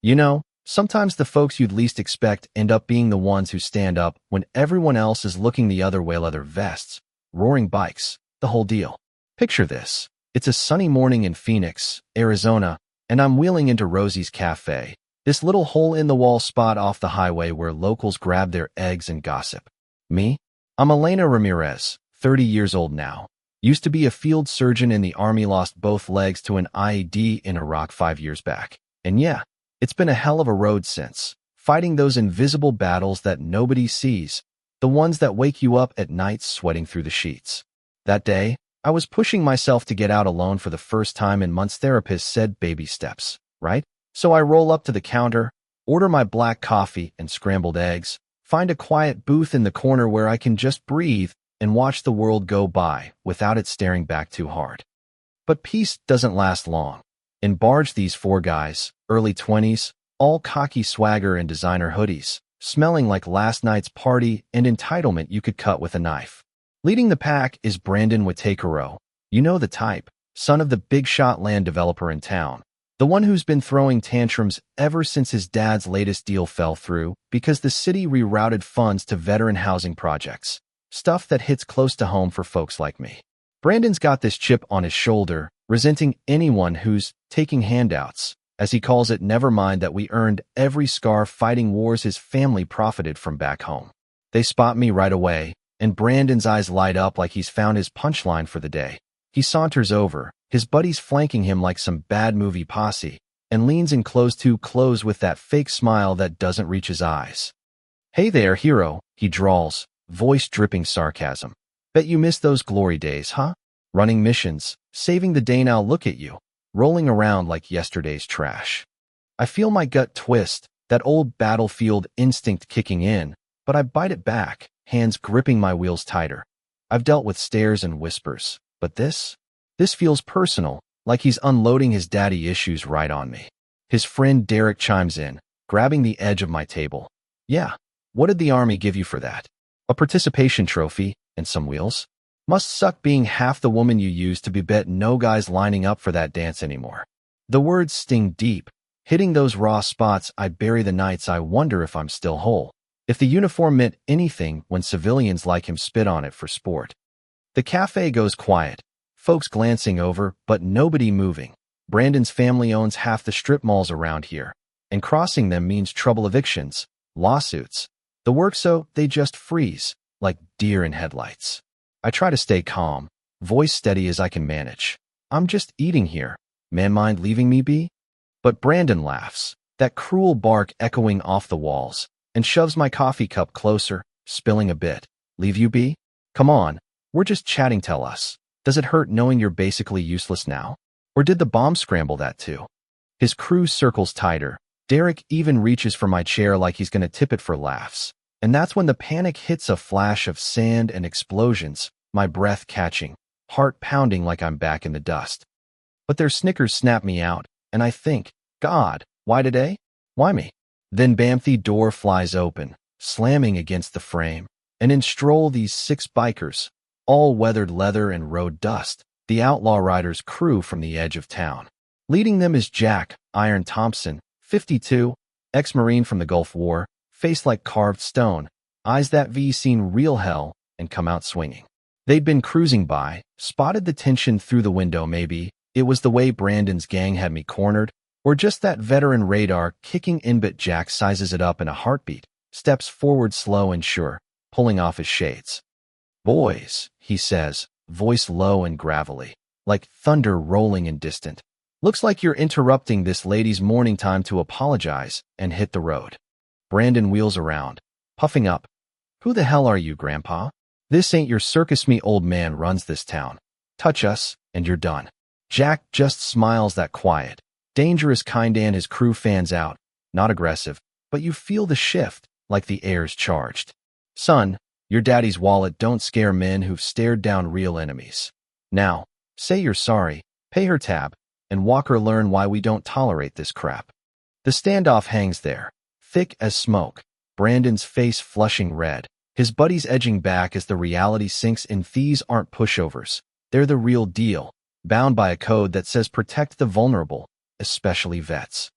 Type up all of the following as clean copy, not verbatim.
You know, sometimes the folks you'd least expect end up being the ones who stand up when everyone else is looking the other way. Leather vests, roaring bikes, the whole deal. Picture this. It's a sunny morning in Phoenix, Arizona, and I'm wheeling into Rosie's Cafe, this little hole-in-the-wall spot off the highway where locals grab their eggs and gossip. Me? I'm Elena Ramirez, 30 years old now. Used to be a field surgeon in the Army, lost both legs to an IED in Iraq 5 years back. And yeah, it's been a hell of a road since, fighting those invisible battles that nobody sees, the ones that wake you up at night sweating through the sheets. That day, I was pushing myself to get out alone for the first time in months. Therapist said baby steps, right? So I roll up to the counter, order my black coffee and scrambled eggs, find a quiet booth in the corner where I can just breathe and watch the world go by without it staring back too hard. But peace doesn't last long. In barge these four guys, early 20s, all cocky swagger and designer hoodies, smelling like last night's party and entitlement you could cut with a knife. Leading the pack is Brandon Whitakero, you know the type, son of the big shot land developer in town, the one who's been throwing tantrums ever since his dad's latest deal fell through because the city rerouted funds to veteran housing projects, stuff that hits close to home for folks like me. Brandon's got this chip on his shoulder, resenting anyone who's taking handouts, as he calls it. Never mind that we earned every scar fighting wars his family profited from back home. They spot me right away, and Brandon's eyes light up like he's found his punchline for the day. He saunters over, his buddies flanking him like some bad movie posse, and leans in too close with that fake smile that doesn't reach his eyes. "Hey there, hero," he drawls, voice dripping sarcasm. "Bet you missed those glory days, huh? Running missions, saving the day. Now look at you, rolling around like yesterday's trash." I feel my gut twist, that old battlefield instinct kicking in, but I bite it back, hands gripping my wheels tighter. I've dealt with stares and whispers, but this feels personal, like he's unloading his daddy issues right on me. His friend Derek chimes in, grabbing the edge of my table. "Yeah, what did the Army give you for that? A participation trophy and some wheels? Must suck being half the woman you used to be. Bet no guy's lining up for that dance anymore." The words sting deep, hitting those raw spots I bury. The nights I wonder if I'm still whole, if the uniform meant anything when civilians like him spit on it for sport. The cafe goes quiet, folks glancing over, but nobody moving. Brandon's family owns half the strip malls around here, and crossing them means trouble, evictions, lawsuits, the work, so they just freeze, like deer in headlights. I try to stay calm, voice steady as I can manage. "I'm just eating here. Man, mind leaving me be?" But Brandon laughs, that cruel bark echoing off the walls, and shoves my coffee cup closer, spilling a bit. "Leave you be? Come on, we're just chatting. Tell us, does it hurt knowing you're basically useless now? Or did the bomb scramble that too?" His crew circles tighter. Derek even reaches for my chair like he's gonna tip it for laughs. And that's when the panic hits, a flash of sand and explosions, my breath catching, heart pounding like I'm back in the dust. But their snickers snap me out, and I think, God, why today? Why me? Then bam, the door flies open, slamming against the frame, and in stroll these 6 bikers, all weathered leather and road dust, the Outlaw Riders crew from the edge of town. Leading them is Jack Iron Thompson, 52, ex-Marine from the Gulf War, face like carved stone, eyes that seen real hell and come out swinging. They'd been cruising by, spotted the tension through the window. Maybe it was the way Brandon's gang had me cornered, or just that veteran radar kicking in. But Jack sizes it up in a heartbeat, steps forward slow and sure, pulling off his shades. "Boys," he says, voice low and gravelly, like thunder rolling and distant. "Looks like you're interrupting this lady's morning time to apologize and hit the road." Brandon wheels around, puffing up. "Who the hell are you, Grandpa? This ain't your circus. Me old man runs this town. Touch us, and you're done." Jack just smiles, that quiet, dangerous kind, and his crew fans out, not aggressive, but you feel the shift, like the air's charged. "Son, your daddy's wallet don't scare men who've stared down real enemies. Now, say you're sorry, pay her tab, and walk her. Learn why we don't tolerate this crap." The standoff hangs there, thick as smoke, Brandon's face flushing red, his buddies edging back as the reality sinks in. These aren't pushovers. They're the real deal, bound by a code that says protect the vulnerable, especially vets.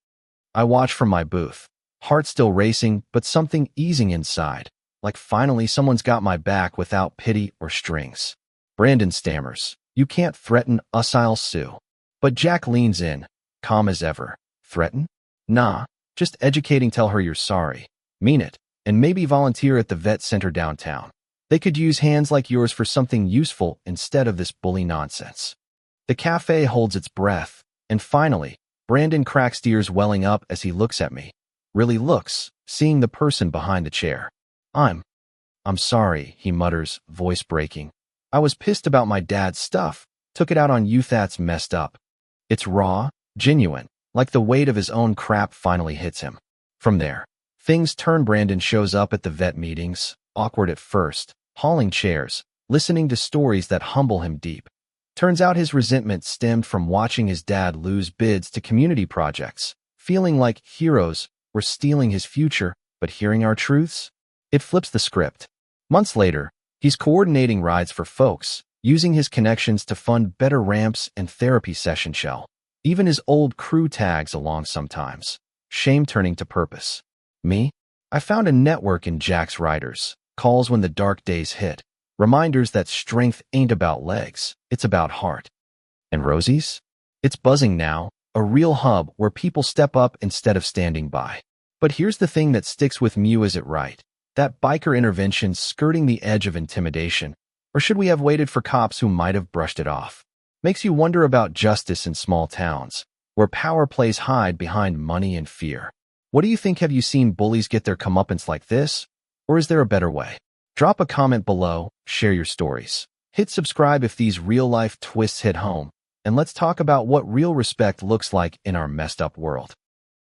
I watch from my booth, heart still racing, but something easing inside. Like finally someone's got my back without pity or strings. Brandon stammers, "You can't threaten us, I'll sue." But Jack leans in, calm as ever. "Threaten? Nah, just educating, tell her you're sorry. Mean it, and maybe volunteer at the vet center downtown. They could use hands like yours for something useful instead of this bully nonsense." The cafe holds its breath, and finally, Brandon cracks tears welling up as he looks at me. Really looks, seeing the person behind the chair. I'm sorry, he mutters, voice breaking. "I was pissed about my dad's stuff, took it out on you. That's messed up." It's raw, genuine, like the weight of his own crap finally hits him. From there, things turn. Brandon shows up at the vet meetings, awkward at first, hauling chairs, listening to stories that humble him deep. Turns out his resentment stemmed from watching his dad lose bids to community projects, feeling like heroes were stealing his future, but hearing our truths? It flips the script. Months later, he's coordinating rides for folks, using his connections to fund better ramps and therapy session shell. Even his old crew tags along sometimes. Shame turning to purpose. Me? I found a network in Jack's riders, calls when the dark days hit. Reminders that strength ain't about legs, it's about heart. And Rosie's? It's buzzing now, a real hub where people step up instead of standing by. But here's the thing that sticks with me: is it right? That biker intervention skirting the edge of intimidation? Or should we have waited for cops who might have brushed it off? Makes you wonder about justice in small towns, where power plays hide behind money and fear. What do you think? Have you seen bullies get their comeuppance like this? Or is there a better way? Drop a comment below, share your stories. Hit subscribe if these real-life twists hit home, and let's talk about what real respect looks like in our messed up world.